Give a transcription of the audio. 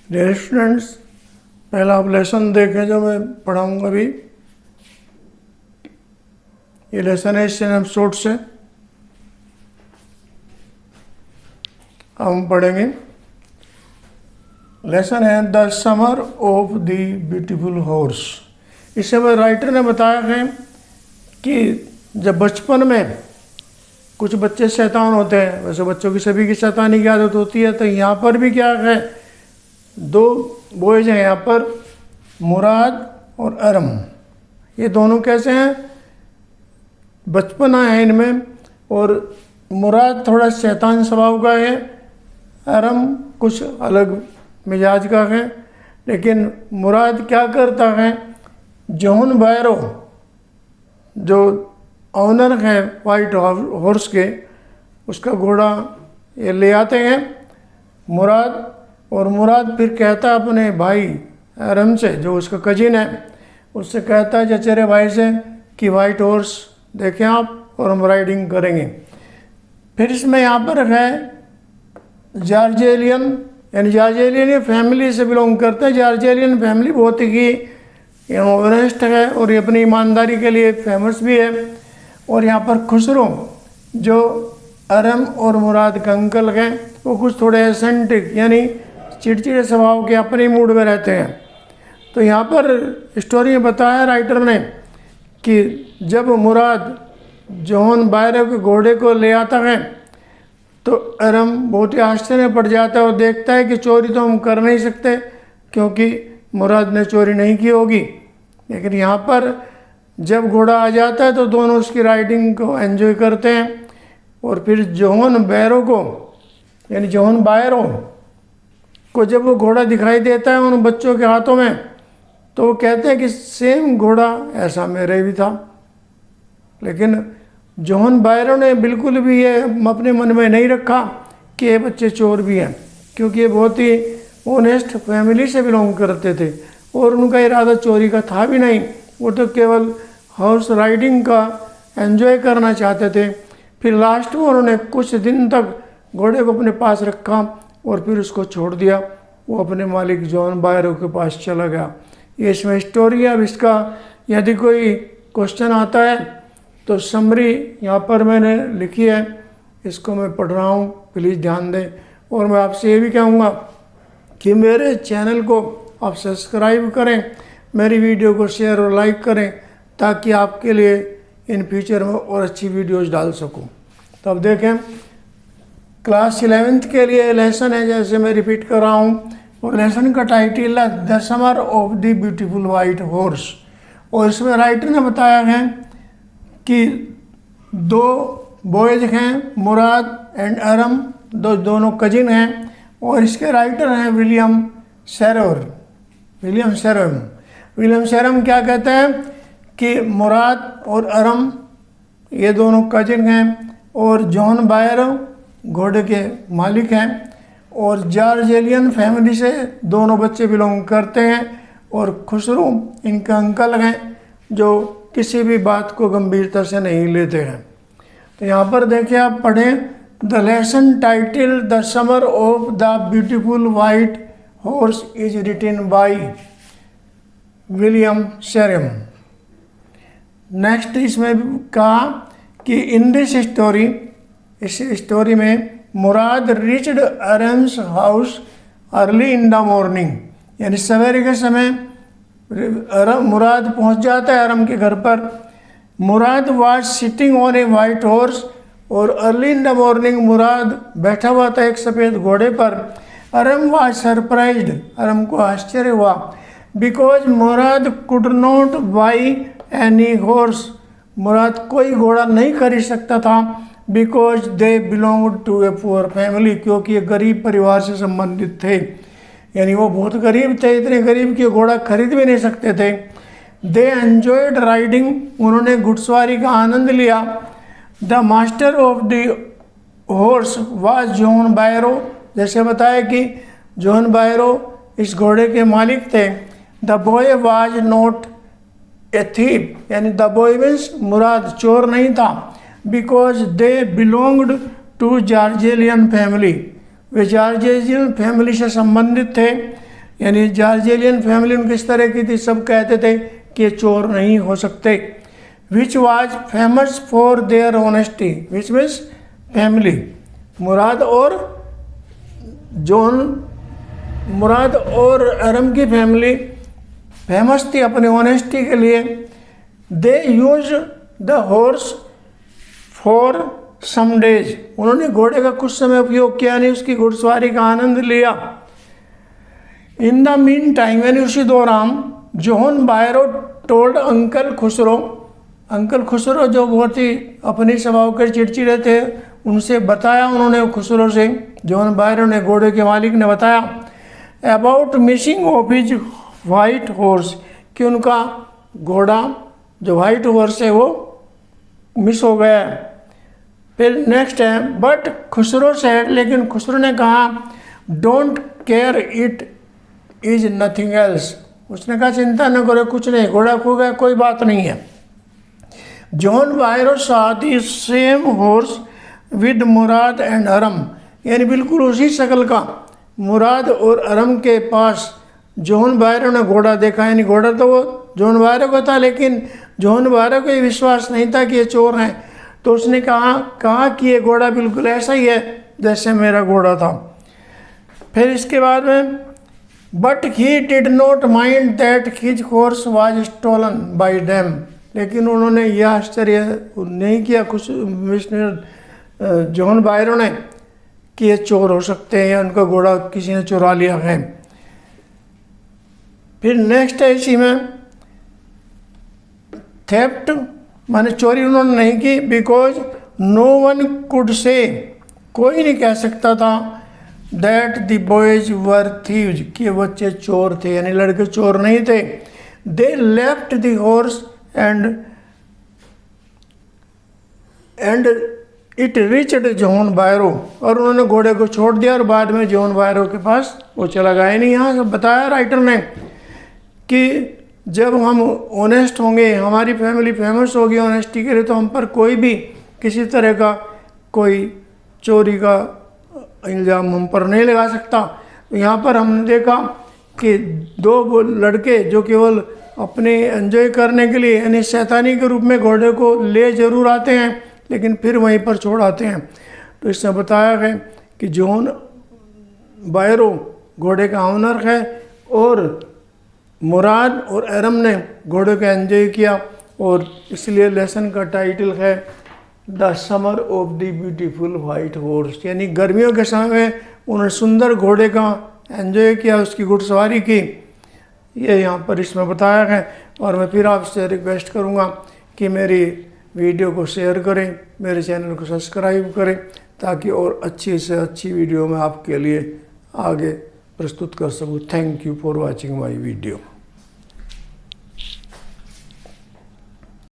Dear students, पहला आप lesson देखें जो मैं पढ़ाऊँगा अभी। ये लेसन है इस एपिसोड से। हम पढ़ेंगे लेसन है the summer of the beautiful horse. इससे में राइटर ने बताया है कि जब बचपन में कुछ बच्चे शैतान होते हैं, वैसे बच्चों की सभी की शैतानी की आदत होती है, तो यहाँ पर भी क्या है, दो बॉयज हैं यहाँ पर, मुराद और अरम। ये दोनों कैसे हैं, बचपना है इनमें, और मुराद थोड़ा शैतान स्वभाव का है, अरम कुछ अलग मिजाज का है। लेकिन मुराद क्या करता है, जॉन बैरो जो ऑनर है वाइट हॉर्स के, उसका घोड़ा ये ले आते हैं मुराद, और मुराद फिर कहता है अपने भाई अरम से, जो उसका कजिन है, उससे कहता है चचेरे भाई से कि वाइट हॉर्स देखें आप और हम राइडिंग करेंगे। फिर इसमें यहाँ पर है जॉर्जेलियन, यानी जॉर्जेलियन फैमिली से बिलोंग करते हैं। जॉर्जेलियन फैमिली बहुत ही ऑनेस्ट है और ये अपनी ईमानदारी के लिए फेमस भी है। और यहाँ पर खुसरो जो अरम और मुराद का अंकल हैं, वो कुछ थोड़े एसेंटिक यानी चिड़चिड़े स्वभाव के अपने मूड में रहते हैं। तो यहाँ पर स्टोरी में बताया राइटर ने कि जब मुराद जॉन बायरो के घोड़े को ले आता है तो अरम बहुत ही आश्चर्य में पड़ जाता है और देखता है कि चोरी तो हम कर नहीं सकते क्योंकि मुराद ने चोरी नहीं की होगी। लेकिन यहाँ पर जब घोड़ा आ जाता है तो दोनों उसकी राइडिंग को एंजॉय करते हैं। और फिर जॉन बैरो को, यानी जॉन बायरो को जब वो घोड़ा दिखाई देता है उन बच्चों के हाथों में, तो वो कहते हैं कि सेम घोड़ा ऐसा मेरे भी था। लेकिन जॉन बायरो ने बिल्कुल भी ये अपने मन में नहीं रखा कि ये बच्चे चोर भी हैं, क्योंकि ये बहुत ही ऑनेस्ट फैमिली से बिलोंग करते थे और उनका इरादा चोरी का था भी नहीं। वो तो केवल हॉर्स राइडिंग का एंजॉय करना चाहते थे। फिर लास्ट में उन्होंने कुछ दिन तक घोड़े को अपने पास रखा और फिर उसको छोड़ दिया। वो अपने मालिक जॉन बायरो के पास चला गया। ये इसमें स्टोरी है। अब इसका यदि कोई क्वेश्चन आता है तो समरी यहाँ पर मैंने लिखी है, इसको मैं पढ़ रहा हूँ, प्लीज़ ध्यान दें। और मैं आपसे ये भी कहूँगा कि मेरे चैनल को आप सब्सक्राइब करें, मेरी वीडियो को शेयर और लाइक करें, ताकि आपके लिए इन फ्यूचर में और अच्छी वीडियोज़ डाल सकूँ। तो अब देखें, क्लास 11th के लिए लेसन है, जैसे मैं रिपीट कर रहा हूँ, और लेसन का टाइटल है the summer of the beautiful white horse. और इसमें राइटर ने बताया है कि दो बॉयज हैं, मुराद एंड अरम, दोनों कजिन हैं। और इसके राइटर हैं विलियम शेरम क्या कहते हैं कि मुराद और अरम ये दोनों कजिन हैं और जॉन बायरो घोड़े के मालिक हैं और जॉर्जेलियन फैमिली से दोनों बच्चे बिलोंग करते हैं। और खुसरो इनका अंकल हैं जो किसी भी बात को गंभीरता से नहीं लेते हैं। तो यहाँ पर देखिए, आप पढ़ें the lesson title the summer of the beautiful white horse is written by William Saroyan. Next इसमें कहा कि इन दिस स्टोरी, इस स्टोरी में Murad reached Aram's house early in the morning, यानी सवेरे के समय मुराद पहुंच जाता है अरम के घर पर। Murad was sitting on a white horse, और early in the morning Murad बैठा हुआ था एक सफ़ेद घोड़े पर। अरम वाज सरप्राइज्ड, अरम को आश्चर्य हुआ, because Murad could not buy any horse, Murad कोई घोड़ा नहीं खरीद सकता था, because they belong to a poor family, क्योंकि ये गरीब परिवार से संबंधित थे। यानी वो बहुत गरीब थे, इतने गरीब कि घोड़ा खरीद भी नहीं सकते थे। दे एंजॉयड राइडिंग, उन्होंने घुड़सवारी का आनंद लिया। The master of the horse was John Byro, जैसे बताया कि जॉन बायरो इस घोड़े के मालिक थे। The boy was not a thief, यानी द बॉय मीन्स मुराद चोर नहीं था, बिकॉज दे बिलोंग्ड टू जॉर्जेलियन फैमिली, वे जॉर्जेलियन फैमिली से संबंधित थे। यानी जॉर्जियन फैमिली उनकी इस तरह की थी, सब कहते थे कि ये चोर नहीं हो सकते। Which was famous for their honesty, which means family, Murad और अरम की फैमिली फेमस थी अपनी ऑनेस्टी के लिए। They use the horse for some days, उन्होंने घोड़े का कुछ समय उपयोग किया, नहीं उसकी घुड़सवारी का आनंद लिया। इन द मीन टाइम, यानी उसी दौरान जॉन बायरो टोल्ड अंकल खुसरो जो बहुत ही अपने स्वभाव के चिड़चिड़े थे, उनसे बताया उन्होंने खुसरो से, जॉन बायरो ने घोड़े के मालिक ने बताया about missing of his white horse, कि उनका घोड़ा जो वाइट हॉर्स है वो मिस हो गया है। फिर नेक्स्ट है बट खुसरो सेड, लेकिन खुसरो ने कहा don't care it is nothing else, उसने कहा चिंता न करो, कुछ नहीं, घोड़ा खो गया, कोई बात नहीं है। John Byro saw the same horse with Murad and Aram, यानी बिल्कुल उसी शक्ल का मुराद और अरम के पास जॉन बायरो ने घोड़ा देखा, यानी घोड़ा तो वो जॉन बायरो का था, लेकिन जॉन बायरो को ये विश्वास नहीं था कि ये चोर हैं, तो उसने कहा कि ये घोड़ा बिल्कुल ऐसा ही है जैसे मेरा घोड़ा था। फिर इसके बाद में but he did not mind that his horse was stolen by them, लेकिन उन्होंने यह आश्चर्य नहीं किया कुछ मिस्टर जॉन बायरो ने कि ये चोर हो सकते हैं या उनका घोड़ा किसी ने चुरा लिया है। फिर नेक्स्ट है इसी में थेफ्ट, माने चोरी उन्होंने नहीं की, because no one could say, कोई नहीं कह सकता था that the boys were thieves, कि बच्चे चोर थे, यानी लड़के चोर नहीं थे। They left the horse and it reached John Byro, और उन्होंने घोड़े को छोड़ दिया और बाद में जॉन बायरो के पास वो चला गया। नहीं, यहाँ से बताया राइटर ने कि जब हम ऑनेस्ट होंगे, हमारी फैमिली फेमस होगी ऑनेस्टी के लिए, तो हम पर कोई भी किसी तरह का कोई चोरी का इल्ज़ाम हम पर नहीं लगा सकता। तो यहाँ पर हमने देखा कि दो लड़के जो केवल अपने एंजॉय करने के लिए यानी शैतानी के रूप में घोड़े को ले जरूर आते हैं, लेकिन फिर वहीं पर छोड़ आते हैं। तो इसमें बताया गया कि जॉन बायरो घोड़े का ऑनर है और मुराद और अरम ने घोड़े का एंजॉय किया, और इसलिए लेसन का टाइटल है the summer of the beautiful white horse, यानी गर्मियों के समय में उन्होंने सुंदर घोड़े का एंजॉय किया, उसकी घुड़सवारी की। ये यहाँ पर इसमें बताया है। और मैं फिर आपसे रिक्वेस्ट करूँगा कि मेरी वीडियो को शेयर करें, मेरे चैनल को सब्सक्राइब करें, ताकि और अच्छी से अच्छी वीडियो मैं आपके लिए आगे प्रस्तुत कर सकूँ। Thank you for watching my video.